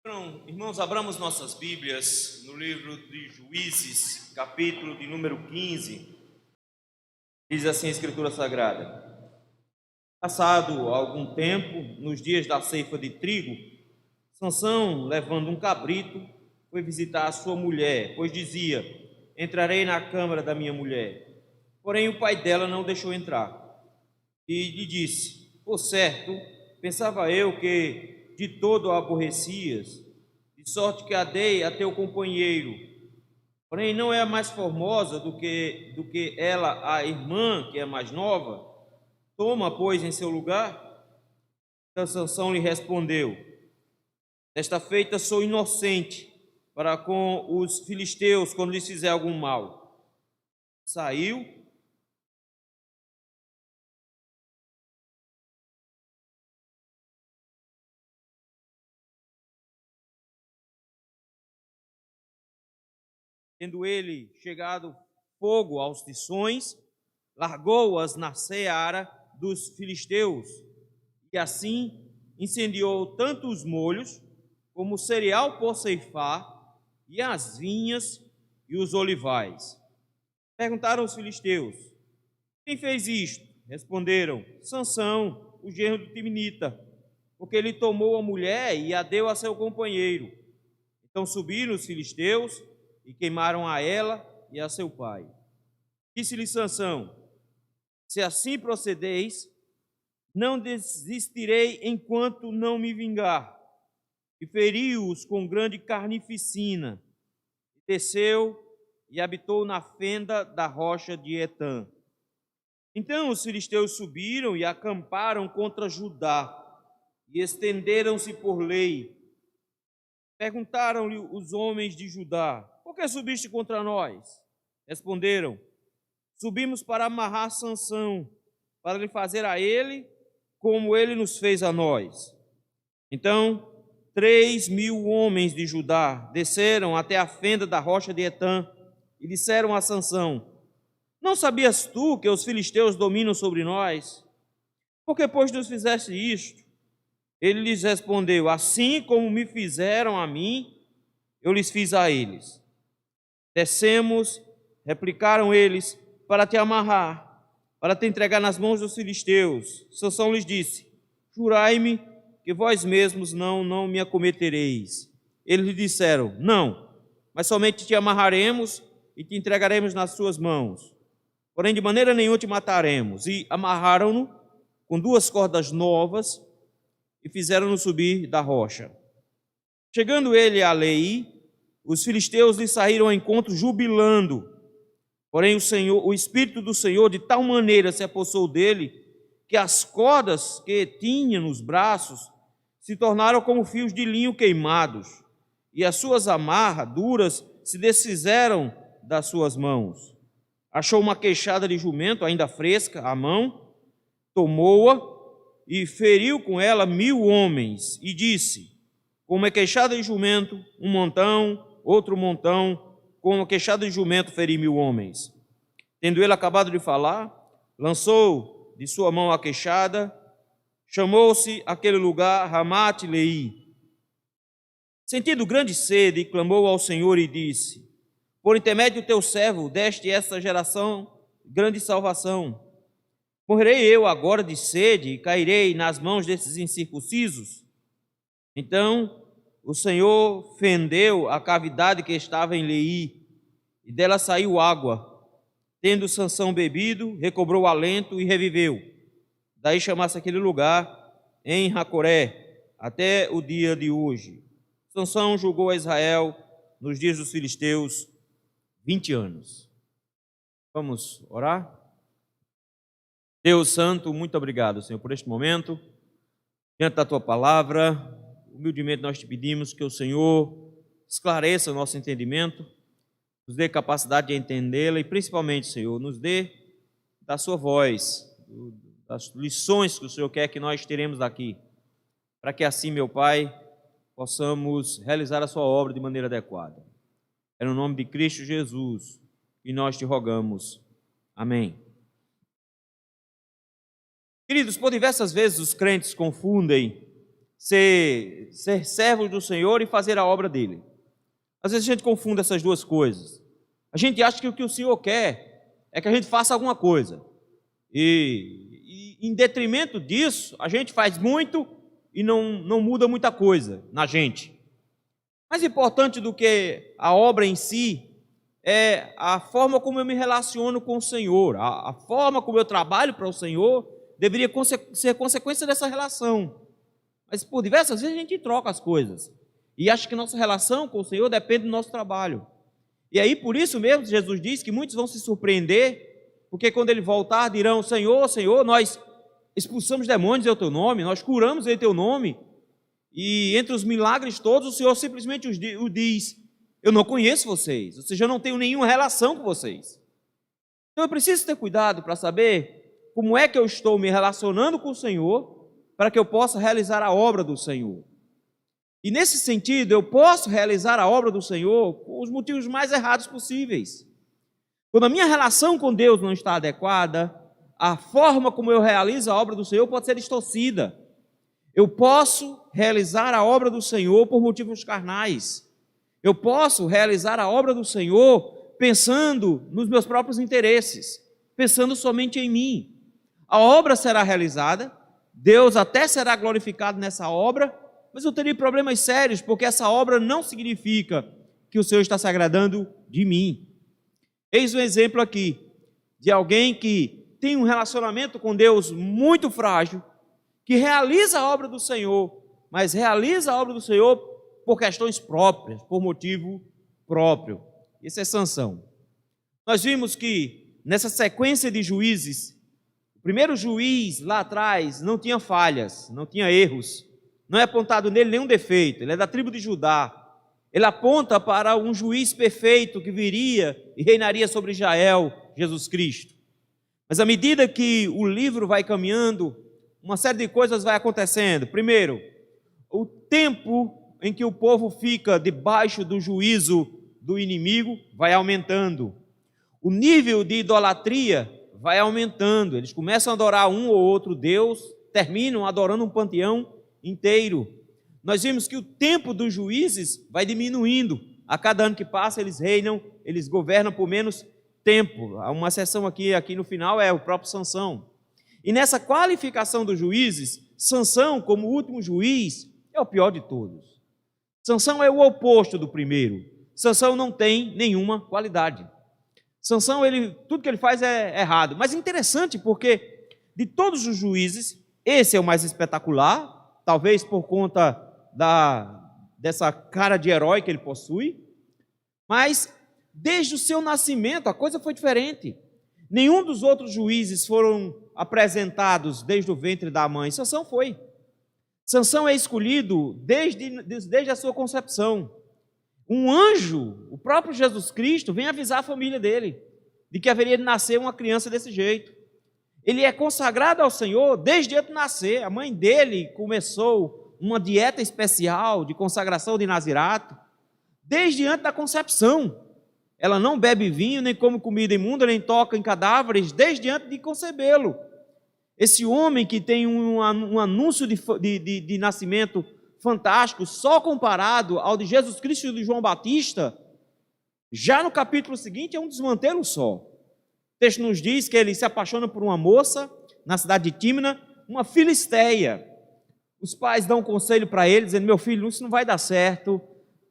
Então, irmãos, abramos nossas Bíblias no livro de Juízes, capítulo de número 15. Diz assim a Escritura Sagrada: Passado algum tempo, nos dias da ceifa de trigo, Sansão, levando um cabrito, foi visitar a sua mulher, pois dizia: entrarei na câmara da minha mulher. Porém, o pai dela não deixou entrar. E lhe disse: por certo, pensava eu que de todo a aborrecias, de sorte que a dei a teu companheiro. Porém, não é a mais formosa do que ela, a irmã, que é mais nova? Toma, pois, em seu lugar. Então Sansão lhe respondeu: desta feita sou inocente para com os filisteus quando lhes fizer algum mal. Saiu, tendo ele chegado fogo aos tições, largou-as na seara dos filisteus, e assim incendiou tanto os molhos, como o cereal por ceifar, e as vinhas e os olivais. Perguntaram os filisteus: quem fez isto? Responderam: Sansão, o genro do Timnita, porque ele tomou a mulher e a deu a seu companheiro. Então subiram os filisteus e queimaram a ela e a seu pai. Disse-lhe Sansão: se assim procedeis, não desistirei enquanto não me vingar. E feriu-os com grande carnificina. Desceu e habitou na fenda da rocha de Etã. Então os filisteus subiram e acamparam contra Judá, e estenderam-se por lei. Perguntaram-lhe os homens de Judá: por que subiste contra nós? Responderam: subimos para amarrar Sansão, para lhe fazer a ele como ele nos fez a nós. Então 3.000 homens de Judá desceram até a fenda da rocha de Etã e disseram a Sansão: não sabias tu que os filisteus dominam sobre nós? Por que, pois, nos fizeste isto? Ele lhes respondeu: assim como me fizeram a mim, eu lhes fiz a eles. Descemos, replicaram eles, para te amarrar, para te entregar nas mãos dos filisteus. Sansão lhes disse: jurai-me que vós mesmos não me acometereis. Eles lhe disseram: não, mas somente te amarraremos e te entregaremos nas suas mãos. Porém, de maneira nenhuma te mataremos. E amarraram-no com 2 cordas novas e fizeram-no subir da rocha. Chegando ele a Leí, os filisteus lhe saíram ao encontro jubilando. Porém, o Espírito do Senhor de tal maneira se apossou dele, que as cordas que tinha nos braços se tornaram como fios de linho queimados, e as suas amarraduras se desfizeram das suas mãos. Achou uma queixada de jumento ainda fresca à mão, tomou-a e feriu com ela 1.000 homens, e disse: com uma queixada de jumento, um montão, outro montão, com uma queixada de jumento feri 1.000 homens. Tendo ele acabado de falar, lançou de sua mão a queixada, chamou-se aquele lugar Ramate-Leí. Sentindo grande sede, clamou ao Senhor e disse: por intermédio do teu servo, deste esta geração grande salvação. Morrerei eu agora de sede e cairei nas mãos desses incircuncisos? Então o Senhor fendeu a cavidade que estava em Leí, e dela saiu água. Tendo Sansão bebido, recobrou o alento e reviveu. Daí chamasse aquele lugar em Racoré, até o dia de hoje. Sansão julgou a Israel nos dias dos filisteus 20 anos. Vamos orar? Deus Santo, muito obrigado, Senhor, por este momento. Diante da Tua palavra, humildemente nós te pedimos que o Senhor esclareça o nosso entendimento, nos dê capacidade de entendê-la e principalmente, Senhor, nos dê da Sua voz, das lições que o Senhor quer que nós teremos aqui, para que assim, meu Pai, possamos realizar a Sua obra de maneira adequada. É no nome de Cristo Jesus que nós te rogamos. Amém. Queridos, por diversas vezes os crentes confundem ser servos do Senhor e fazer a obra dele. Às vezes a gente confunde essas duas coisas. A gente acha que o que o Senhor quer é que a gente faça alguma coisa. E em detrimento disso, a gente faz muito e não muda muita coisa na gente. Mais importante do que a obra em si é a forma como eu me relaciono com o Senhor. A forma como eu trabalho para o Senhor deveria ser consequência dessa relação. Mas por diversas vezes a gente troca as coisas e acha que nossa relação com o Senhor depende do nosso trabalho. E aí por isso mesmo Jesus diz que muitos vão se surpreender, porque quando ele voltar dirão: Senhor, Senhor, nós expulsamos demônios em teu nome, nós curamos em teu nome, e entre os milagres todos o Senhor simplesmente o diz: eu não conheço vocês, ou seja, eu não tenho nenhuma relação com vocês. Então eu preciso ter cuidado para saber como é que eu estou me relacionando com o Senhor, para que eu possa realizar a obra do Senhor. E nesse sentido, eu posso realizar a obra do Senhor com os motivos mais errados possíveis. Quando a minha relação com Deus não está adequada, a forma como eu realizo a obra do Senhor pode ser distorcida. Eu posso realizar a obra do Senhor por motivos carnais. Eu posso realizar a obra do Senhor pensando nos meus próprios interesses, pensando somente em mim. A obra será realizada, Deus até será glorificado nessa obra, mas eu teria problemas sérios, porque essa obra não significa que o Senhor está se agradando de mim. Eis um exemplo aqui de alguém que tem um relacionamento com Deus muito frágil, que realiza a obra do Senhor, mas realiza a obra do Senhor por questões próprias, por motivo próprio. Esse é Sansão. Nós vimos que nessa sequência de juízes, o primeiro juiz lá atrás não tinha falhas, não tinha erros, não é apontado nele nenhum defeito, ele é da tribo de Judá. Ele aponta para um juiz perfeito que viria e reinaria sobre Israel, Jesus Cristo. Mas à medida que o livro vai caminhando, uma série de coisas vai acontecendo. Primeiro, o tempo em que o povo fica debaixo do juízo do inimigo vai aumentando. O nível de idolatria vai aumentando. Eles começam a adorar um ou outro Deus, terminam adorando um panteão inteiro. Nós vimos que o tempo dos juízes vai diminuindo. A cada ano que passa, eles reinam, eles governam por menos tempo. Há uma exceção aqui no final é o próprio Sansão. E nessa qualificação dos juízes, Sansão, como último juiz, é o pior de todos. Sansão é o oposto do primeiro. Sansão não tem nenhuma qualidade. Sansão, tudo que ele faz é errado. Mas é interessante porque de todos os juízes, esse é o mais espetacular, talvez por conta dessa cara de herói que ele possui, mas desde o seu nascimento a coisa foi diferente. Nenhum dos outros juízes foram apresentados desde o ventre da mãe. Sansão foi. Sansão é escolhido desde a sua concepção. Um anjo, o próprio Jesus Cristo, vem avisar a família dele de que haveria de nascer uma criança desse jeito. Ele é consagrado ao Senhor desde antes de nascer. A mãe dele começou uma dieta especial de consagração de Nazirato desde antes da concepção. Ela não bebe vinho, nem come comida imunda, nem toca em cadáveres, desde antes de concebê-lo. Esse homem que tem um anúncio de nascimento fantástico, só comparado ao de Jesus Cristo e de João Batista, já no capítulo seguinte é um desmantelo só. O texto nos diz que ele se apaixona por uma moça na cidade de Tímina, uma filisteia. Os pais dão um conselho para ele, dizendo: meu filho, isso não vai dar certo,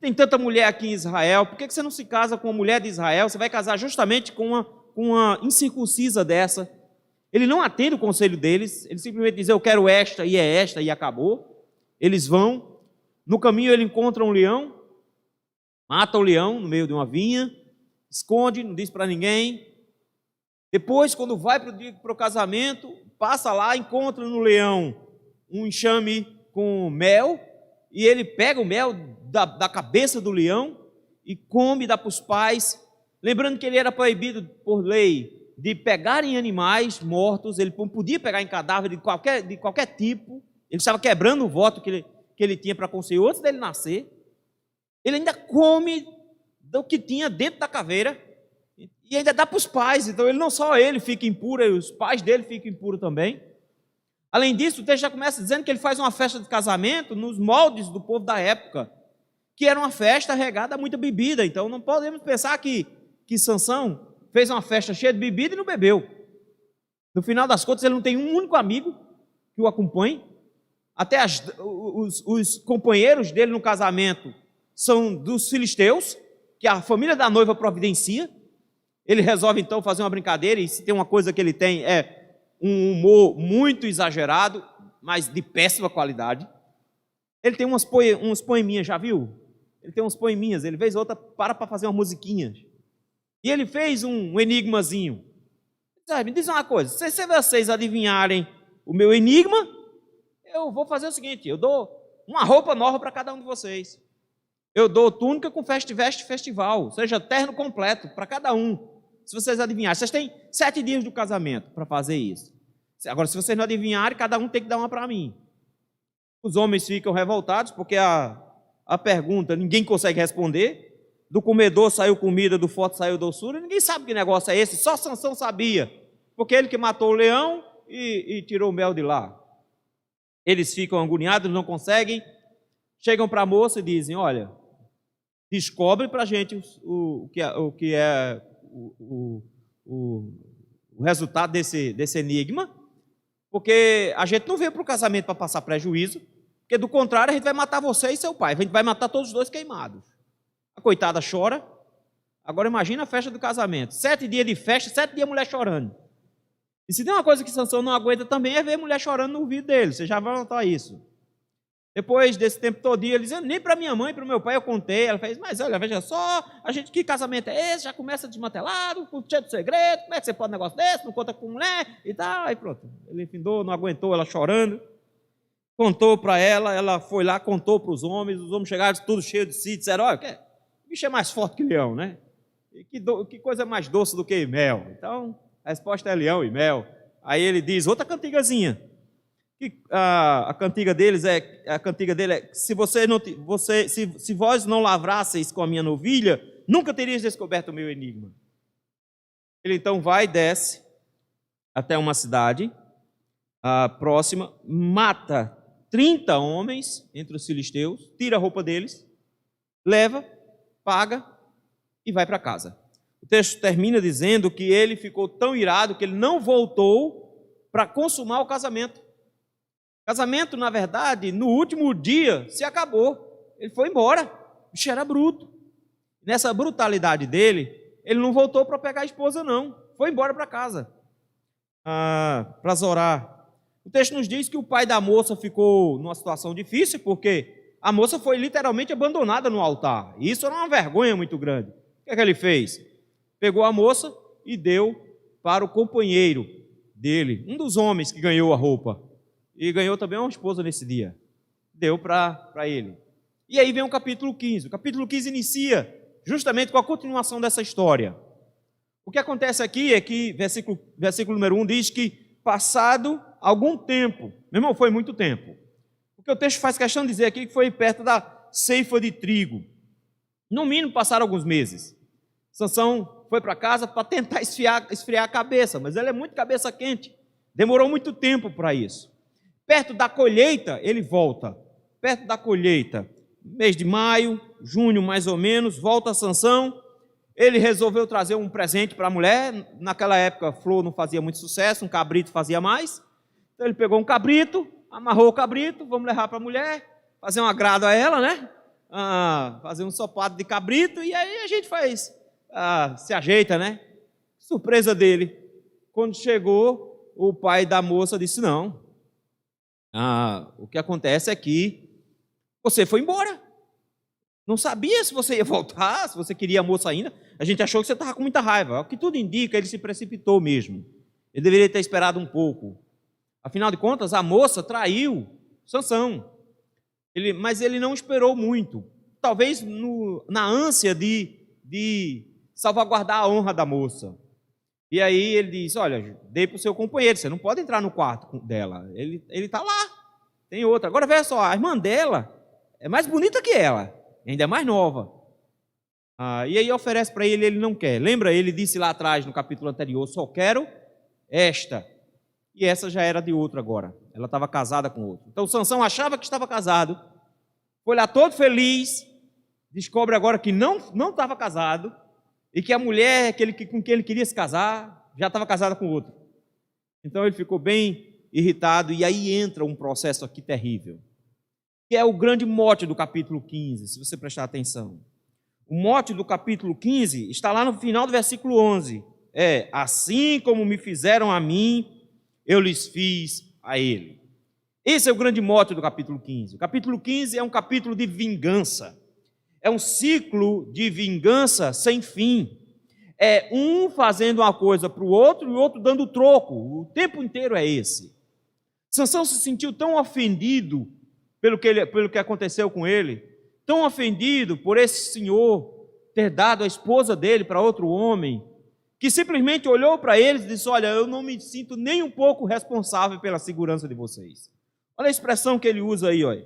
tem tanta mulher aqui em Israel, por que você não se casa com uma mulher de Israel? Você vai casar justamente com uma incircuncisa dessa. Ele não atende o conselho deles, ele simplesmente diz: eu quero esta, e acabou. Eles vão, no caminho ele encontra um leão, mata o leão no meio de uma vinha, esconde, não diz para ninguém. Depois, quando vai para o casamento, passa lá, encontra no leão um enxame com mel, e ele pega o mel da cabeça do leão e come, dá para os pais, lembrando que ele era proibido por lei de pegar em animais mortos, ele não podia pegar em cadáver de qualquer tipo, ele estava quebrando o voto que ele tinha para com o Senhor antes dele nascer. Ele ainda come do que tinha dentro da caveira e ainda dá para os pais. Então ele não só ele fica impuro, os pais dele ficam impuros também. Além disso, o texto já começa dizendo que ele faz uma festa de casamento nos moldes do povo da época, que era uma festa regada a muita bebida. Então não podemos pensar que Sansão fez uma festa cheia de bebida e não bebeu. No final das contas, ele não tem um único amigo que o acompanhe. Até os companheiros dele no casamento são dos filisteus, que a família da noiva providencia. Ele resolve então fazer uma brincadeira, e se tem uma coisa que ele tem é um humor muito exagerado, mas de péssima qualidade. Ele tem uns poeminhas, já viu? Ele tem uns poeminhas, ele fez outra para fazer umas musiquinhas. E ele fez um enigmazinho. Me diz uma coisa, se vocês adivinharem o meu enigma, eu vou fazer o seguinte, eu dou uma roupa nova para cada um de vocês. Eu dou túnica com veste festival, ou seja, terno completo para cada um. Se vocês adivinharem, vocês têm 7 dias do casamento para fazer isso. Agora, se vocês não adivinharem, cada um tem que dar uma para mim. Os homens ficam revoltados porque a pergunta ninguém consegue responder. Do comedor saiu comida, do forte saiu doçura. Ninguém sabe que negócio é esse, só Sansão sabia. Porque ele que matou o leão e tirou o mel de lá. Eles ficam agoniados, não conseguem. Chegam para a moça e dizem, olha, descobre para a gente o resultado desse enigma, porque a gente não veio para o casamento para passar prejuízo, porque do contrário a gente vai matar você e seu pai, a gente vai matar todos os dois queimados. A coitada chora. Agora imagina a festa do casamento, 7 dias de festa, 7 dias a mulher chorando. E se tem uma coisa que Sansão não aguenta também é ver mulher chorando no ouvido dele, você já vai notar isso. Depois desse tempo todo, ele dizendo, nem para minha mãe e para o meu pai eu contei. Ela fez, mas olha, veja só, que casamento é esse? Já começa desmantelado, cheio de segredo, como é que você pode um negócio desse? Não conta com mulher e tal. Aí pronto, ele findou, não aguentou, ela chorando. Contou para ela foi lá, contou para os homens chegaram tudo cheio de si, disseram, olha, o bicho é mais forte que leão, né? E que coisa mais doce do que mel. Então, a resposta é leão e mel. Aí ele diz, outra cantigazinha. A cantiga dele é se vós não lavrasseis com a minha novilha, nunca terias descoberto o meu enigma. Ele então vai e desce até uma cidade próxima, mata 30 homens entre os filisteus, tira a roupa deles, leva, paga e vai para casa. O texto termina dizendo que ele ficou tão irado que ele não voltou para consumar o casamento. O casamento, na verdade, no último dia se acabou. Ele foi embora. O bicho era bruto. Nessa brutalidade dele, ele não voltou para pegar a esposa, não. Foi embora para casa, para Zorá. O texto nos diz que o pai da moça ficou numa situação difícil, porque a moça foi literalmente abandonada no altar. E isso era uma vergonha muito grande. O que é que ele fez? Pegou a moça e deu para o companheiro dele, um dos homens que ganhou a roupa. E ganhou também uma esposa nesse dia. Deu para ele. E aí vem o capítulo 15. O capítulo 15 inicia justamente com a continuação dessa história. O que acontece aqui é que, versículo número 1 diz que, passado algum tempo, meu irmão, foi muito tempo. O que o texto faz questão de dizer aqui que foi perto da ceifa de trigo. No mínimo passaram alguns meses. Sansão foi para casa para tentar esfriar a cabeça, mas ele é muito cabeça quente. Demorou muito tempo para isso. Perto da colheita, ele volta. Perto da colheita, mês de maio, junho mais ou menos, volta Sansão. Ele resolveu trazer um presente para a mulher. Naquela época, flor não fazia muito sucesso, um cabrito fazia mais. Então ele pegou um cabrito, amarrou o cabrito, vamos levar para a mulher, fazer um agrado a ela, né? Fazer um ensopado de cabrito, e aí a gente se ajeita, né? Surpresa dele. Quando chegou, o pai da moça disse, não. O que acontece é que você foi embora. Não sabia se você ia voltar, se você queria a moça ainda. A gente achou que você estava com muita raiva. O que tudo indica, ele se precipitou mesmo. Ele deveria ter esperado um pouco. Afinal de contas, a moça traiu Sansão. Mas ele não esperou muito. Talvez na ânsia de salvaguardar a honra da moça. E aí ele diz, olha, dei para o seu companheiro, você não pode entrar no quarto dela. Ele está lá, tem outra. Agora, veja só, a irmã dela é mais bonita que ela, ainda é mais nova. E aí oferece para ele, ele não quer. Lembra, ele disse lá atrás, no capítulo anterior, só quero esta. E essa já era de outro agora. ela estava casada com outro. Então Sansão achava que estava casado, foi lá todo feliz, descobre agora que não estava casado, e que a mulher com quem ele queria se casar, já estava casada com outro. Então ele ficou bem irritado, e aí entra um processo aqui terrível, que é o grande mote do capítulo 15, se você prestar atenção. O mote do capítulo 15 está lá no final do versículo 11. Assim como me fizeram a mim, eu lhes fiz a ele. Esse é o grande mote do capítulo 15. O capítulo 15 é um capítulo de vingança. É um ciclo de vingança sem fim. É um fazendo uma coisa para o outro e o outro dando troco. O tempo inteiro é esse. Sansão se sentiu tão ofendido pelo que aconteceu com ele, tão ofendido por esse senhor ter dado a esposa dele para outro homem, que simplesmente olhou para eles e disse: olha, eu não me sinto nem um pouco responsável pela segurança de vocês. Olha a expressão que ele usa aí, olha.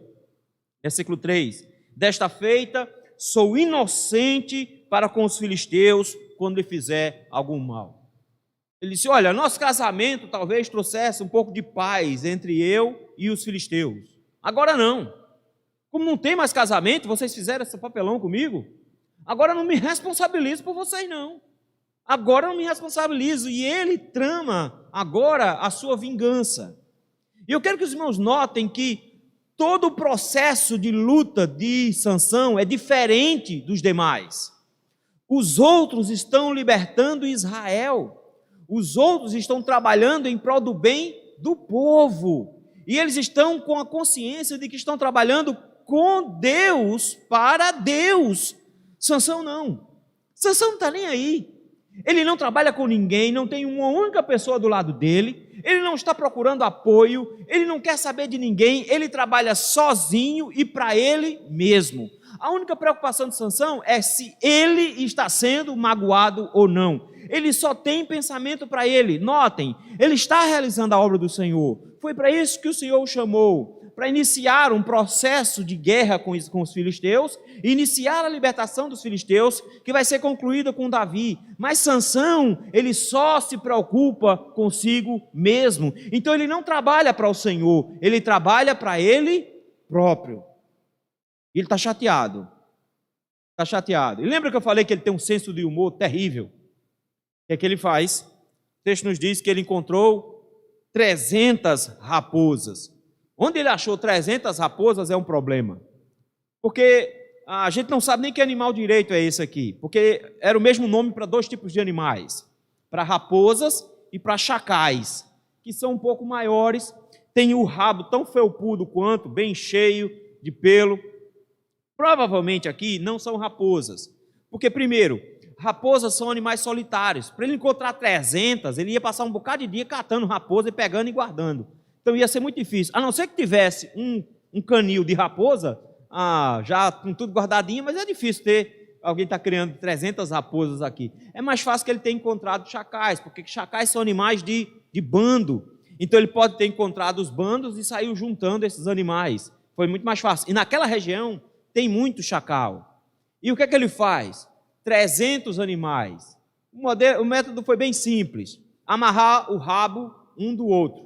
Versículo 3. Desta feita, sou inocente para com os filisteus quando lhe fizer algum mal. Ele disse: olha, nosso casamento talvez trouxesse um pouco de paz entre eu e os filisteus. Agora não. Como não tem mais casamento, vocês fizeram esse papelão comigo? Agora não me responsabilizo por vocês, não. Agora não me responsabilizo. E ele trama agora a sua vingança. E eu quero que os irmãos notem que todo o processo de luta de Sansão é diferente dos demais. Os outros estão libertando Israel. Os outros estão trabalhando em prol do bem do povo. E eles estão com a consciência de que estão trabalhando com Deus, para Deus. Sansão não. Sansão não está nem aí. Ele não trabalha com ninguém, não tem uma única pessoa do lado dele, ele não está procurando apoio, ele não quer saber de ninguém, ele trabalha sozinho e para ele mesmo. A única preocupação de Sansão é se ele está sendo magoado ou não. Ele só tem pensamento para ele. Notem, ele está realizando a obra do Senhor. Foi para isso que o Senhor o chamou, para iniciar um processo de guerra com os filisteus, iniciar a libertação dos filisteus, que vai ser concluída com Davi. Mas Sansão, ele só se preocupa consigo mesmo. Então ele não trabalha para o Senhor, ele trabalha para ele próprio. E ele está chateado. Está chateado. E lembra que eu falei que ele tem um senso de humor terrível? O que é que ele faz? O texto nos diz que ele encontrou 300 raposas. Onde ele achou 300 raposas é um problema. Porque a gente não sabe nem que animal direito é esse aqui. Porque era o mesmo nome para dois tipos de animais. Para raposas e para chacais, que são um pouco maiores. Tem o rabo tão felpudo quanto, bem cheio de pelo. Provavelmente aqui não são raposas. Porque, primeiro, raposas são animais solitários. Para ele encontrar 300, ele ia passar um bocado de dia catando raposa e pegando e guardando. Então ia ser muito difícil. A não ser que tivesse um canil de raposa, já com tudo guardadinho, mas é difícil ter, alguém está criando 300 raposas aqui. É mais fácil que ele tenha encontrado chacais, porque chacais são animais de bando. Então ele pode ter encontrado os bandos e saiu juntando esses animais. Foi muito mais fácil. E naquela região tem muito chacal. E o que é que ele faz? 300 animais. O método foi bem simples. Amarrar o rabo um do outro.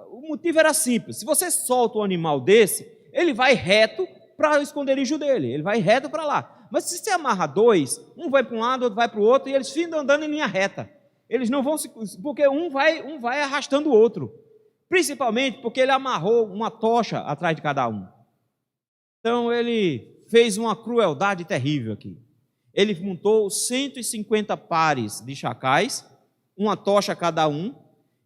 O motivo era simples. Se você solta um animal desse, ele vai reto para o esconderijo dele. Ele vai reto para lá. Mas se você amarra dois, um vai para um lado, outro vai para o outro, e eles ficam andando em linha reta. Eles não vão porque um vai arrastando o outro. Principalmente porque ele amarrou uma tocha atrás de cada um. Então ele fez uma crueldade terrível aqui. Ele montou 150 pares de chacais, uma tocha cada um,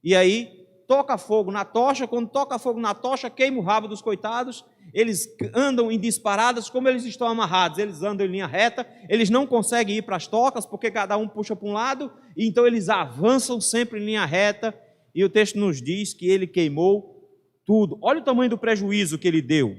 e aí toca fogo na tocha. Quando toca fogo na tocha, queima o rabo dos coitados. Eles andam em disparadas, como eles estão amarrados, eles andam em linha reta, eles não conseguem ir para as tocas, porque cada um puxa para um lado, e então eles avançam sempre em linha reta, e o texto nos diz que ele queimou tudo. Olha o tamanho do prejuízo que ele deu.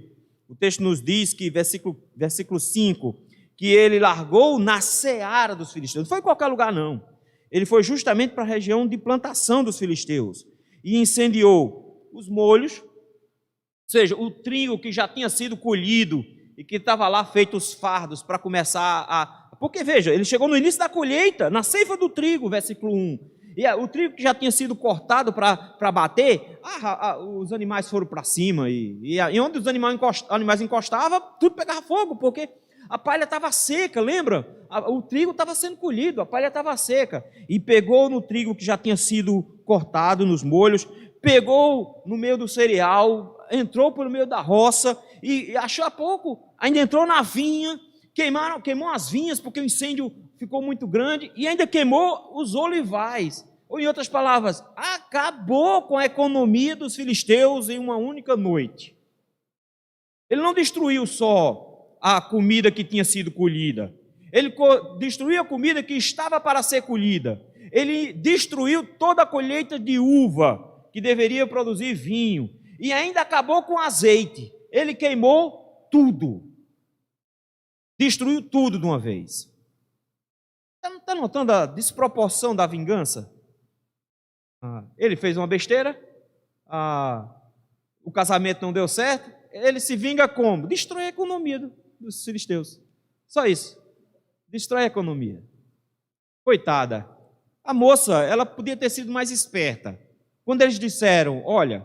O texto nos diz que, versículo 5, que ele largou na seara dos filisteus. Não foi em qualquer lugar, não. Ele foi justamente para a região de plantação dos filisteus, e incendiou os molhos, ou seja, o trigo que já tinha sido colhido e que estava lá feito os fardos para começar a... Porque, veja, ele chegou no início da colheita, na ceifa do trigo, versículo 1. E o trigo que já tinha sido cortado para bater, os animais foram para cima. E onde os animais encostavam, tudo pegava fogo, porque a palha estava seca, lembra? O trigo estava sendo colhido, a palha estava seca. E pegou no trigo que já tinha sido cortado, nos molhos, pegou no meio do cereal, entrou pelo meio da roça, e achou a pouco, ainda entrou na vinha, queimou as vinhas, porque o incêndio ficou muito grande, e ainda queimou os olivais. Ou, em outras palavras, acabou com a economia dos filisteus em uma única noite. Ele não destruiu só a comida que tinha sido colhida, ele destruiu a comida que estava para ser colhida, ele destruiu toda a colheita de uva, que deveria produzir vinho, e ainda acabou com azeite. Ele queimou tudo, destruiu tudo de uma vez. Está notando a desproporção da vingança? Ele fez uma besteira, o casamento não deu certo, ele se vinga como? Destrói a economia dos filisteus. Só isso. Destrói a economia. Coitada. A moça, ela podia ter sido mais esperta. Quando eles disseram, olha,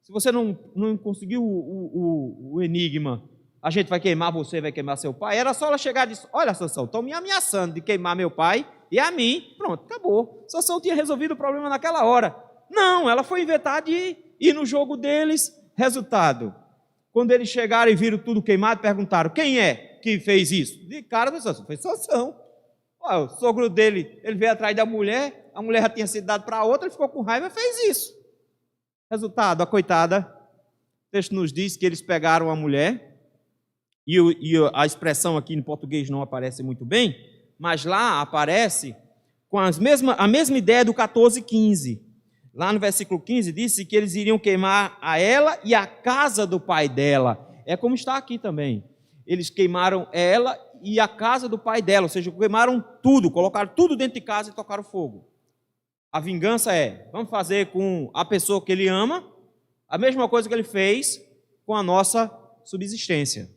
se você não conseguiu o enigma, a gente vai queimar você, vai queimar seu pai. Era só ela chegar e dizer, olha, Sansão, estão me ameaçando de queimar meu pai e a mim. Pronto, acabou. Sansão tinha resolvido o problema naquela hora. Não, ela foi inventar de ir no jogo deles. Resultado, quando eles chegaram e viram tudo queimado, perguntaram, quem é que fez isso? De cara, foi Sansão. O sogro dele, ele veio atrás da mulher, a mulher já tinha sido dada para outra, ele ficou com raiva e fez isso. Resultado, a coitada, o texto nos diz que eles pegaram a mulher, e a expressão aqui em português não aparece muito bem, mas lá aparece com a mesma ideia do 14:15. Lá no versículo 15 disse que eles iriam queimar a ela e a casa do pai dela. É como está aqui também. Eles queimaram ela e a casa do pai dela, ou seja, queimaram tudo, colocaram tudo dentro de casa e tocaram fogo. A vingança vamos fazer com a pessoa que ele ama, a mesma coisa que ele fez com a nossa subsistência.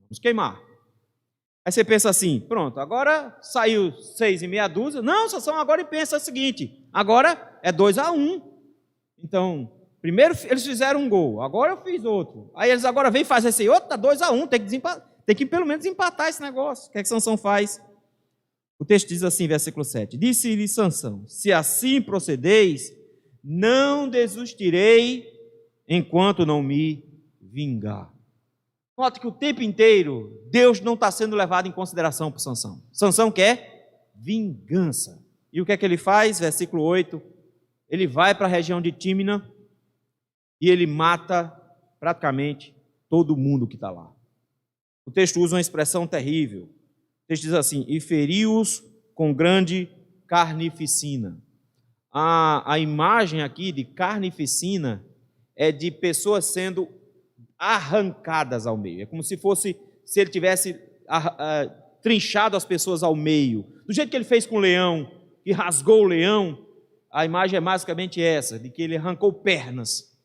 Vamos queimar. Aí você pensa assim, pronto, agora saiu 6 e meia dúzia. Não, Sansão agora pensa o seguinte, agora é 2-1. Então, primeiro eles fizeram um gol, agora eu fiz outro. Aí eles agora vêm fazer esse outro, está 2-1, tem que pelo menos empatar esse negócio. O que é que Sansão faz? O texto diz assim, versículo 7, disse-lhe Sansão, se assim procedeis, não desistirei enquanto não me vingar. Note que o tempo inteiro, Deus não está sendo levado em consideração por Sansão. Sansão quer vingança. E o que é que ele faz? Versículo 8, ele vai para a região de Tímina e ele mata praticamente todo mundo que está lá. O texto usa uma expressão terrível. O texto diz assim, e feriu-os com grande carnificina. A imagem aqui de carnificina é de pessoas sendo arrancadas ao meio. É como se ele tivesse trinchado as pessoas ao meio. Do jeito que ele fez com o leão, que rasgou o leão, a imagem é basicamente essa, de que ele arrancou pernas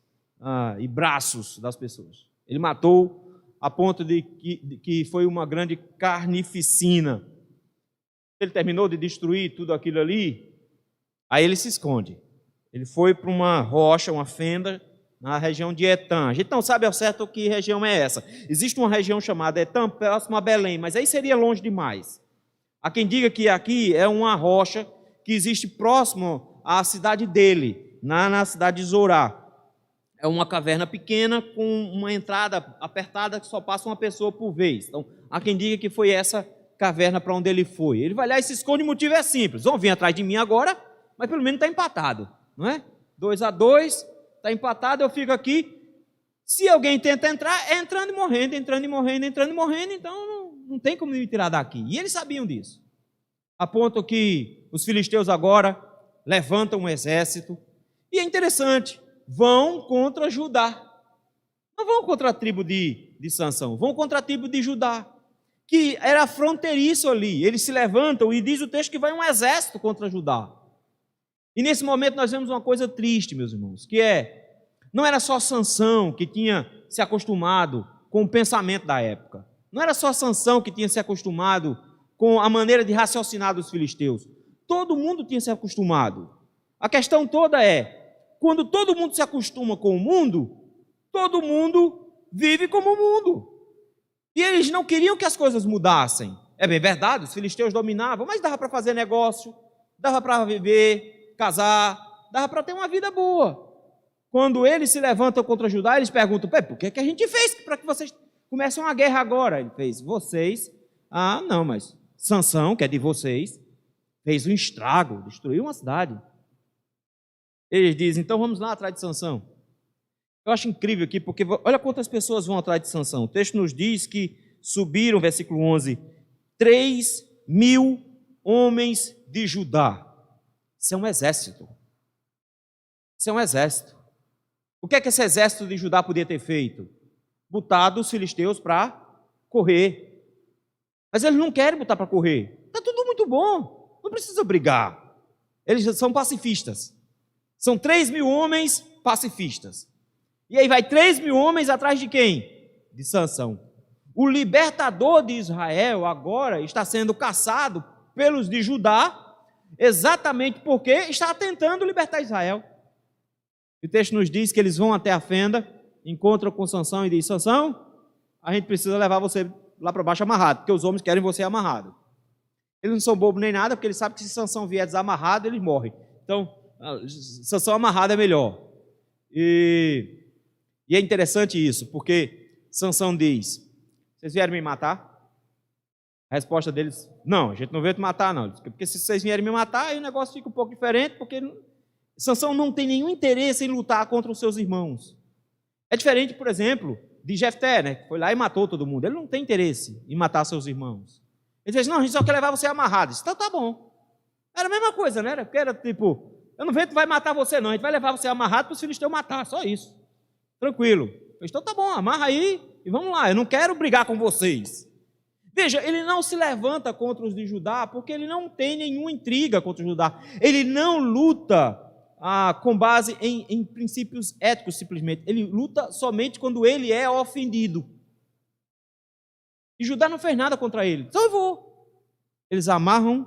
e braços das pessoas. Ele matou a ponto de que foi uma grande carnificina. Ele terminou de destruir tudo aquilo ali, aí ele se esconde. Ele foi para uma rocha, uma fenda, na região de Etã. A gente não sabe ao certo que região é essa. Existe uma região chamada Etã, próxima a Belém, mas aí seria longe demais. Há quem diga que aqui é uma rocha que existe próximo à cidade dele, na cidade de Zorá. É uma caverna pequena com uma entrada apertada que só passa uma pessoa por vez. Então, há quem diga que foi essa caverna para onde ele foi. Ele vai lá e se esconde, o motivo é simples. Vão vir atrás de mim agora, mas pelo menos está empatado, não é? 2-2, está empatado, eu fico aqui. Se alguém tenta entrar, é entrando e morrendo, entrando e morrendo, entrando e morrendo, então não tem como me tirar daqui. E eles sabiam disso. A ponto que os filisteus agora levantam um exército. E é interessante, vão contra Judá. Não vão contra a tribo de Sansão, vão contra a tribo de Judá, que era fronteiriço ali. Eles se levantam e diz o texto que vai um exército contra Judá. E nesse momento nós vemos uma coisa triste, meus irmãos, que não era só Sansão que tinha se acostumado com o pensamento da época. Não era só Sansão que tinha se acostumado com a maneira de raciocinar dos filisteus. Todo mundo tinha se acostumado. A questão toda é, quando todo mundo se acostuma com o mundo, todo mundo vive como o mundo. E eles não queriam que as coisas mudassem. É bem verdade, os filisteus dominavam, mas dava para fazer negócio, dava para viver, casar, dava para ter uma vida boa. Quando eles se levantam contra Judá, eles perguntam, por que a gente fez para que vocês comecem uma guerra agora? Ele fez, vocês, não, mas Sansão, que é de vocês, fez um estrago, destruiu uma cidade. Eles dizem, então vamos lá atrás de Sansão. Eu acho incrível aqui, porque olha quantas pessoas vão atrás de Sansão. O texto nos diz que subiram, versículo 11, 3.000 homens de Judá. Isso é um exército. Isso é um exército. O que é que esse exército de Judá podia ter feito? Botado os filisteus para correr. Mas eles não querem botar para correr. Está tudo muito bom. Não precisa brigar. Eles são pacifistas. São 3.000 homens pacifistas. E aí vai 3.000 homens atrás de quem? De Sansão. O libertador de Israel agora está sendo caçado pelos de Judá, exatamente porque está tentando libertar Israel. O texto nos diz que eles vão até a fenda, encontram com Sansão e diz, Sansão, a gente precisa levar você lá para baixo amarrado, porque os homens querem você amarrado. Eles não são bobos nem nada, porque eles sabem que se Sansão vier desamarrado, eles morrem. Então, Sansão amarrado é melhor. E é interessante isso, porque Sansão diz, vocês vieram me matar? A resposta deles, não, a gente não veio te matar não, porque se vocês vierem me matar, aí o negócio fica um pouco diferente, porque Sansão não tem nenhum interesse em lutar contra os seus irmãos. É diferente, por exemplo, de Jefté, né, que foi lá e matou todo mundo. Ele não tem interesse em matar seus irmãos. Ele diz, não, a gente só quer levar você amarrado. Então tá bom. Era a mesma coisa, né? Porque era tipo, eu não vejo que vai matar você não, a gente vai levar você amarrado para os filisteus matar, só isso. Tranquilo. Então tá bom, amarra aí e vamos lá, eu não quero brigar com vocês. Veja, ele não se levanta contra os de Judá porque ele não tem nenhuma intriga contra os de Judá. Ele não luta com base em princípios éticos simplesmente. Ele luta somente quando ele é ofendido. E Judá não fez nada contra ele. Então eu vou. Eles amarram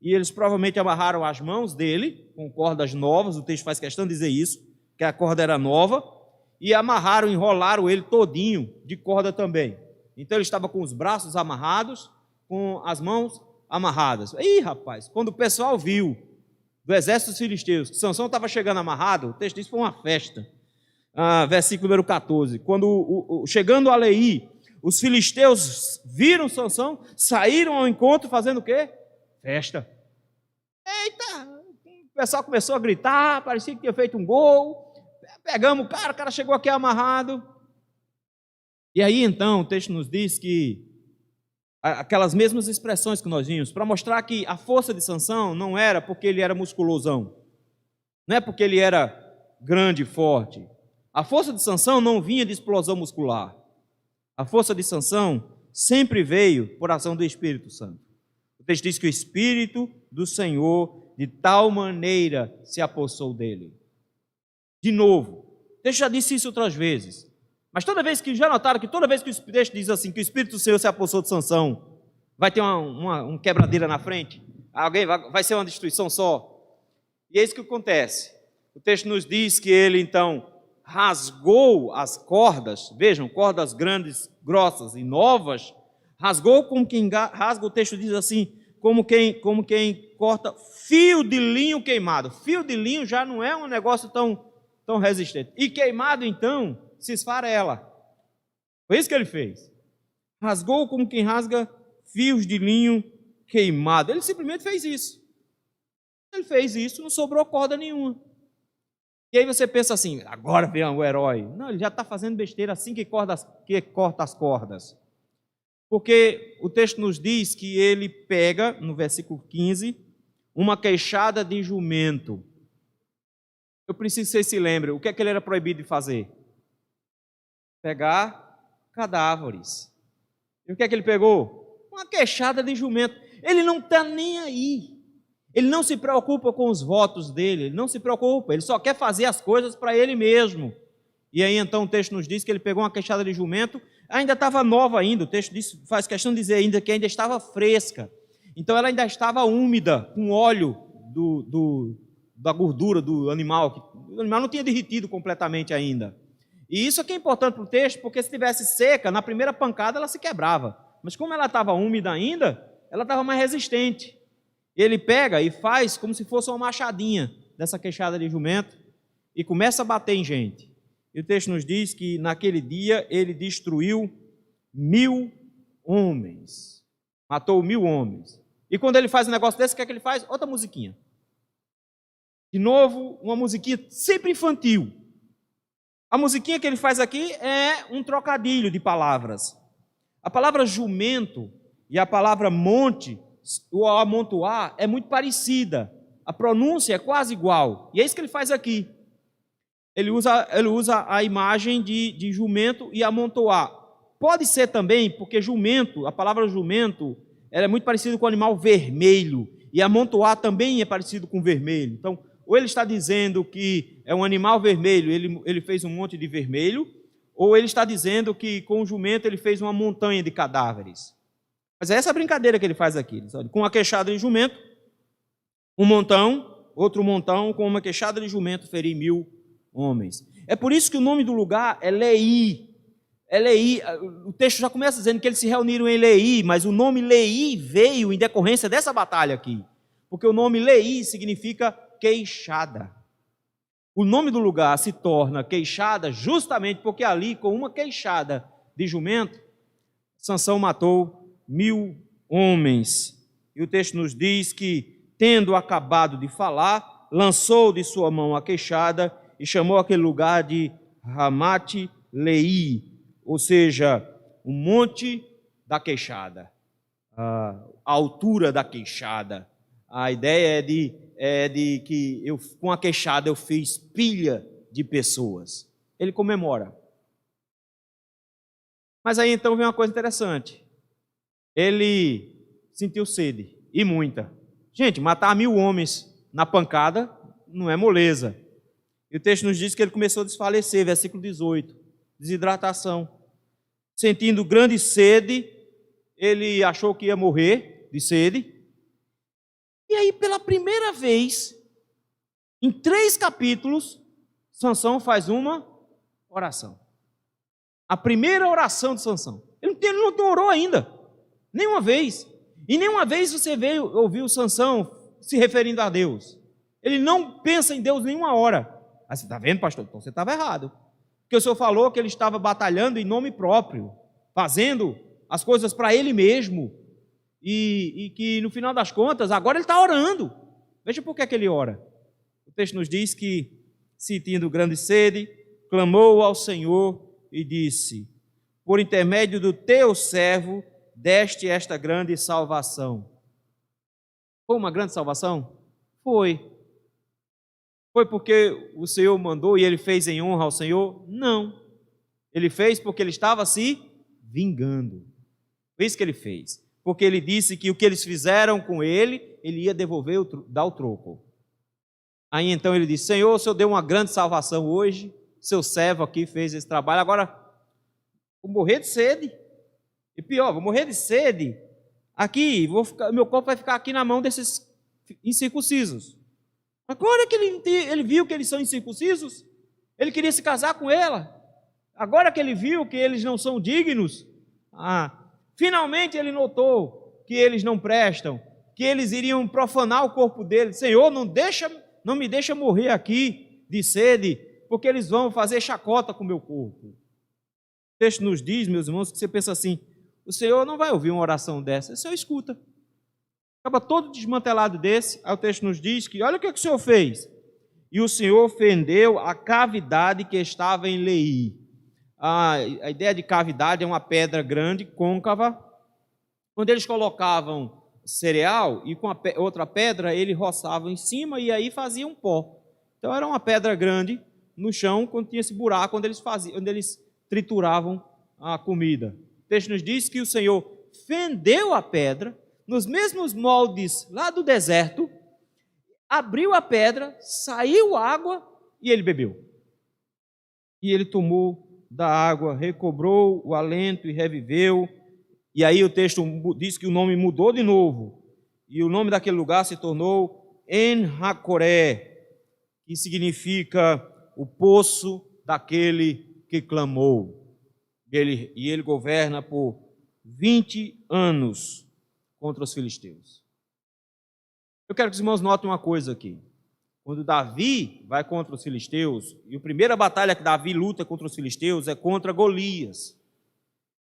e eles provavelmente amarraram as mãos dele com cordas novas. O texto faz questão de dizer isso, que a corda era nova. E amarraram, enrolaram ele todinho de corda também. Então ele estava com os braços amarrados, com as mãos amarradas. Ih, rapaz, quando o pessoal viu do exército dos filisteus que Sansão estava chegando amarrado, o texto diz que foi uma festa. Versículo número 14. Quando chegando a Leí, os filisteus viram Sansão, saíram ao encontro fazendo o quê? Festa. Eita! O pessoal começou a gritar, parecia que tinha feito um gol. Pegamos o cara chegou aqui amarrado. E aí então o texto nos diz que aquelas mesmas expressões que nós vimos, para mostrar que a força de Sansão não era porque ele era musculosão, não é porque ele era grande e forte. A força de Sansão não vinha de explosão muscular. A força de Sansão sempre veio por ação do Espírito Santo. O texto diz que o Espírito do Senhor de tal maneira se apossou dele. De novo, o texto já disse isso outras vezes, mas toda vez que, já notaram que toda vez que o texto diz assim, que o Espírito do Senhor se apossou de Sansão, vai ter uma quebradeira na frente? Alguém vai ser uma destruição só? E é isso que acontece. O texto nos diz que ele então rasgou as cordas, vejam, cordas grandes, grossas e novas, rasgou como quem rasga, o texto diz assim, como quem corta fio de linho queimado. Fio de linho já não é um negócio tão resistente. E queimado, então, se esfarela. Foi isso que ele fez. Rasgou como quem rasga fios de linho queimado. Ele simplesmente fez isso. Ele fez isso, não sobrou corda nenhuma. E aí você pensa assim, agora vem o herói. Não, ele já está fazendo besteira assim que corta as cordas. Porque o texto nos diz que ele pega, no versículo 15, uma queixada de jumento. Eu preciso que vocês se lembrem, o que é que ele era proibido de fazer? Pegar cadáveres. E o que é que ele pegou? Uma queixada de jumento. Ele não está nem aí. Ele não se preocupa com os votos dele, ele não se preocupa, ele só quer fazer as coisas para ele mesmo. E aí então o texto nos diz que ele pegou uma queixada de jumento, ainda estava nova ainda, o texto faz questão de dizer ainda que ainda estava fresca. Então ela ainda estava úmida, com óleo da gordura do animal, que o animal não tinha derretido completamente ainda. E isso aqui é importante para o texto, porque se estivesse seca, na primeira pancada ela se quebrava. Mas como ela estava úmida ainda, ela estava mais resistente. Ele pega e faz como se fosse uma machadinha dessa queixada de jumento e começa a bater em gente. E o texto nos diz que naquele dia ele destruiu 1000 homens. Matou 1000 homens. E quando ele faz um negócio desse, o que é que ele faz? Outra musiquinha. De novo, uma musiquinha sempre infantil. A musiquinha que ele faz aqui é um trocadilho de palavras. A palavra jumento e a palavra monte, ou amontoar, é muito parecida. A pronúncia é quase igual. E é isso que ele faz aqui. Ele usa a imagem de jumento e amontoar. Pode ser também, porque jumento, a palavra jumento, ela é muito parecida com o animal vermelho. E amontoar também é parecido com vermelho. Então, ou ele está dizendo que é um animal vermelho, ele fez um monte de vermelho, ou ele está dizendo que com o jumento ele fez uma montanha de cadáveres. Mas é essa brincadeira que ele faz aqui. Sabe? Com a queixada de jumento, um montão, outro montão, com uma queixada de jumento ferir 1000 homens. É por isso que o nome do lugar é Lei. É Lei. O texto já começa dizendo que eles se reuniram em Lei, mas o nome Lei veio em decorrência dessa batalha aqui. Porque o nome Lei significa queixada. O nome do lugar se torna queixada justamente porque ali, com uma queixada de jumento, Sansão matou 1000 homens. E o texto nos diz que, tendo acabado de falar, lançou de sua mão a queixada e chamou aquele lugar de Ramate-Leí, ou seja, o monte da queixada, a altura da queixada. A ideia é de que com a queixada eu fiz pilha de pessoas. Ele comemora. Mas aí então vem uma coisa interessante. Ele sentiu sede, e muita. Gente, matar 1000 homens na pancada não é moleza. E o texto nos diz que ele começou a desfalecer, versículo 18, desidratação. Sentindo grande sede, ele achou que ia morrer de sede. E aí, pela primeira vez, em 3 capítulos, Sansão faz uma oração. A primeira oração de Sansão. Ele não orou ainda, nenhuma vez. E nenhuma vez você ouviu Sansão se referindo a Deus. Ele não pensa em Deus nenhuma hora. Aí você está vendo, pastor? Então você estava errado. Porque o senhor falou que ele estava batalhando em nome próprio, fazendo as coisas para ele mesmo, e que no final das contas, agora ele está orando. Veja por que ele ora. O texto nos diz que, sentindo grande sede, clamou ao Senhor e disse: por intermédio do teu servo, deste esta grande salvação. Foi uma grande salvação? Foi. Foi porque o Senhor mandou e ele fez em honra ao Senhor? Não. Ele fez porque ele estava se vingando. Foi isso que ele fez. Porque ele disse que o que eles fizeram com ele, ele ia devolver, dar o troco. Aí então ele disse: Senhor, o Senhor deu uma grande salvação hoje, seu servo aqui fez esse trabalho, agora vou morrer de sede. E pior, vou morrer de sede aqui, meu corpo vai ficar aqui na mão desses incircuncisos. Agora que ele viu que eles são incircuncisos, ele queria se casar com ela. Agora que ele viu que eles não são dignos, finalmente ele notou que eles não prestam, que eles iriam profanar o corpo dele. Senhor, não me deixa morrer aqui de sede, porque eles vão fazer chacota com o meu corpo. O texto nos diz, meus irmãos, que você pensa assim: o Senhor não vai ouvir uma oração dessa, o Senhor escuta. Acaba todo desmantelado desse, aí o texto nos diz que, olha o que o Senhor fez. E o Senhor fendeu a cavidade que estava em Lei. A ideia de cavidade é uma pedra grande, côncava, onde eles colocavam cereal e com a outra pedra eles roçavam em cima e aí faziam um pó. Então era uma pedra grande no chão, quando tinha esse buraco onde eles trituravam a comida. O texto nos diz que o Senhor fendeu a pedra, nos mesmos moldes lá do deserto, abriu a pedra, saiu água e ele bebeu. E ele tomou da água, recobrou o alento e reviveu. E aí o texto diz que o nome mudou de novo. E o nome daquele lugar se tornou En-Hacoré, que significa o poço daquele que clamou. E ele governa por 20 anos contra os filisteus. Eu quero que os irmãos notem uma coisa aqui. Quando Davi vai contra os filisteus, e a primeira batalha que Davi luta contra os filisteus é contra Golias.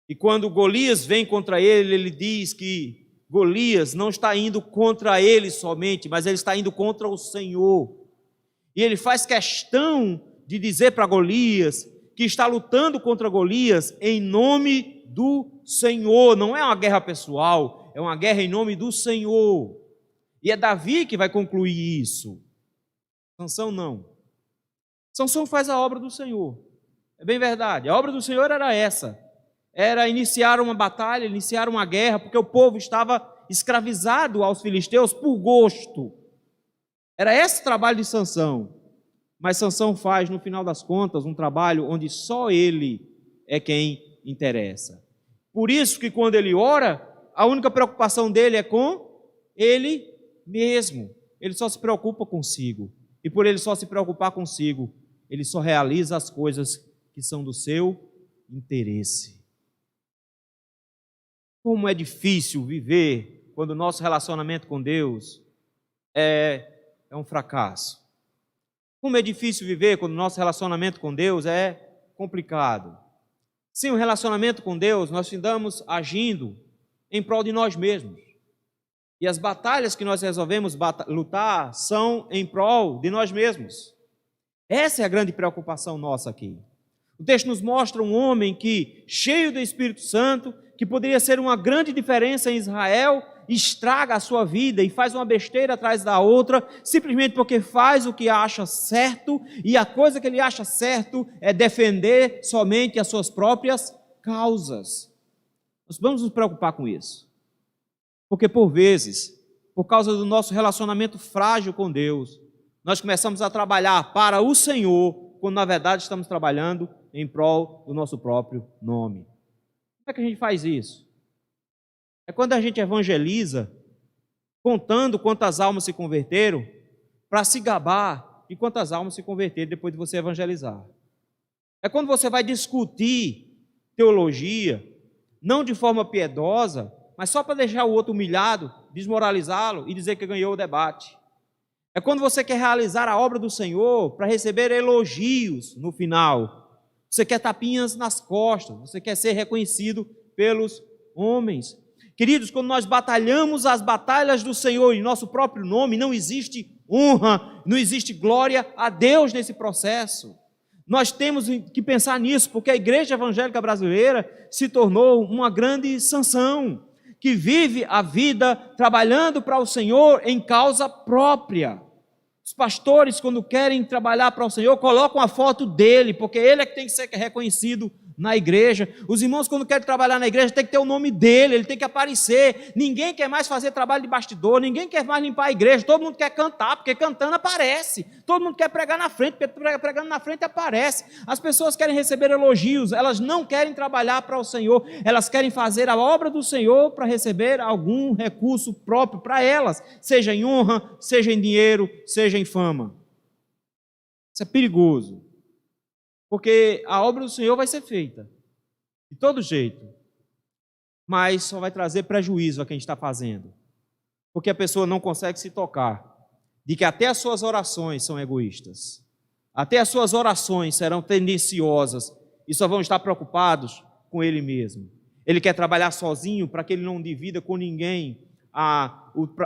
E quando Golias vem contra ele, ele diz que Golias não está indo contra ele somente, mas ele está indo contra o Senhor. E ele faz questão de dizer para Golias que está lutando contra Golias em nome do Senhor. Não é uma guerra pessoal, é uma guerra em nome do Senhor. E é Davi que vai concluir isso. Sansão não. Sansão faz a obra do Senhor. É bem verdade. A obra do Senhor era essa. Era iniciar uma batalha, iniciar uma guerra, porque o povo estava escravizado aos filisteus por gosto. Era esse o trabalho de Sansão. Mas Sansão faz, no final das contas, um trabalho onde só ele é quem interessa. Por isso que quando ele ora, a única preocupação dele é com ele mesmo. Ele só se preocupa consigo. E por ele só se preocupar consigo, ele só realiza as coisas que são do seu interesse. Como é difícil viver quando o nosso relacionamento com Deus é um fracasso. Como é difícil viver quando o nosso relacionamento com Deus é complicado. Sem o relacionamento com Deus, nós andamos agindo em prol de nós mesmos. E as batalhas que nós resolvemos lutar são em prol de nós mesmos. Essa é a grande preocupação nossa aqui. O texto nos mostra um homem que, cheio do Espírito Santo, que poderia ser uma grande diferença em Israel, estraga a sua vida e faz uma besteira atrás da outra, simplesmente porque faz o que acha certo, e a coisa que ele acha certo é defender somente as suas próprias causas. Nós vamos nos preocupar com isso. Porque por vezes, por causa do nosso relacionamento frágil com Deus, nós começamos a trabalhar para o Senhor, quando na verdade estamos trabalhando em prol do nosso próprio nome. Como é que a gente faz isso? É quando a gente evangeliza, contando quantas almas se converteram, para se gabar de quantas almas se converteram depois de você evangelizar. É quando você vai discutir teologia, não de forma piedosa, mas só para deixar o outro humilhado, desmoralizá-lo e dizer que ganhou o debate. É quando você quer realizar a obra do Senhor para receber elogios no final. Você quer tapinhas nas costas, você quer ser reconhecido pelos homens. Queridos, quando nós batalhamos as batalhas do Senhor em nosso próprio nome, não existe honra, não existe glória a Deus nesse processo. Nós temos que pensar nisso, porque a igreja evangélica brasileira se tornou uma grande Sansão, que vive a vida trabalhando para o Senhor em causa própria. Os pastores, quando querem trabalhar para o Senhor, colocam a foto dele, porque ele é que tem que ser reconhecido na igreja. Os irmãos, quando querem trabalhar na igreja, tem que ter o nome dele, ele tem que aparecer. Ninguém quer mais fazer trabalho de bastidor, ninguém quer mais limpar a igreja, todo mundo quer cantar, porque cantando aparece. Todo mundo quer pregar na frente, porque pregando na frente aparece. As pessoas querem receber elogios, elas não querem trabalhar para o Senhor, elas querem fazer a obra do Senhor para receber algum recurso próprio para elas, seja em honra, seja em dinheiro, seja em fama. Isso é perigoso. Porque a obra do Senhor vai ser feita, de todo jeito, mas só vai trazer prejuízo a quem está fazendo, porque a pessoa não consegue se tocar, de que até as suas orações são egoístas, até as suas orações serão tendenciosas, e só vão estar preocupados com ele mesmo. Ele quer trabalhar sozinho para que ele não divida com ninguém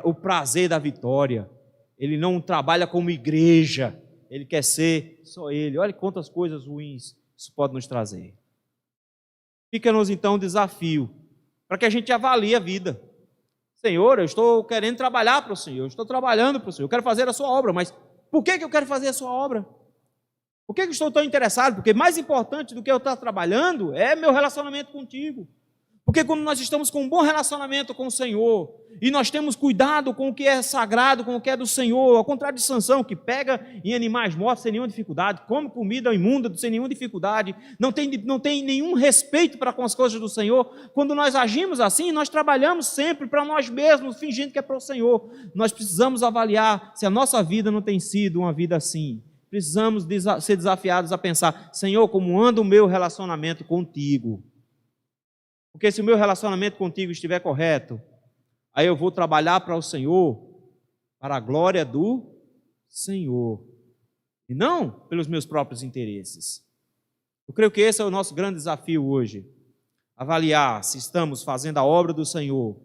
o prazer da vitória, ele não trabalha como igreja, ele quer ser só ele. Olha quantas coisas ruins isso pode nos trazer. Fica-nos então um desafio para que a gente avalie a vida. Senhor, eu estou querendo trabalhar para o Senhor, eu estou trabalhando para o Senhor, eu quero fazer a sua obra, mas por que eu quero fazer a sua obra? Por que eu estou tão interessado? Porque mais importante do que eu estar trabalhando é meu relacionamento contigo. Porque quando nós estamos com um bom relacionamento com o Senhor, e nós temos cuidado com o que é sagrado, com o que é do Senhor, ao contrário de Sansão, que pega em animais mortos sem nenhuma dificuldade, come comida imunda sem nenhuma dificuldade, não tem nenhum respeito para com as coisas do Senhor. Quando nós agimos assim, nós trabalhamos sempre para nós mesmos, fingindo que é para o Senhor. Nós precisamos avaliar se a nossa vida não tem sido uma vida assim. Precisamos ser desafiados a pensar: Senhor, como anda o meu relacionamento contigo? Porque se o meu relacionamento contigo estiver correto, aí eu vou trabalhar para o Senhor, para a glória do Senhor, e não pelos meus próprios interesses. Eu creio que esse é o nosso grande desafio hoje, avaliar se estamos fazendo a obra do Senhor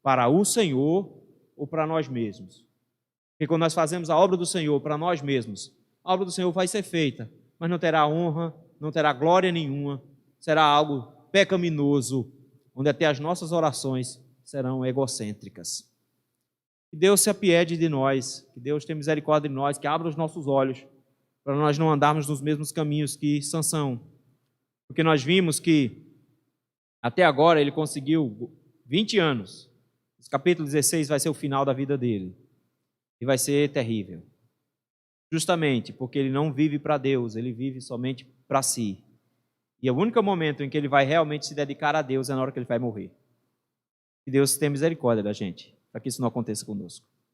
para o Senhor ou para nós mesmos. Porque quando nós fazemos a obra do Senhor para nós mesmos, a obra do Senhor vai ser feita, mas não terá honra, não terá glória nenhuma, será algo pecaminoso, onde até as nossas orações serão egocêntricas. Que Deus se apiede de nós, que Deus tenha misericórdia de nós, que abra os nossos olhos, para nós não andarmos nos mesmos caminhos que Sansão. Porque nós vimos que, até agora, ele conseguiu 20 anos. Esse capítulo 16 vai ser o final da vida dele. E vai ser terrível. Justamente porque ele não vive para Deus, ele vive somente para si. E o único momento em que ele vai realmente se dedicar a Deus é na hora que ele vai morrer. Que Deus tenha misericórdia da gente, para que isso não aconteça conosco.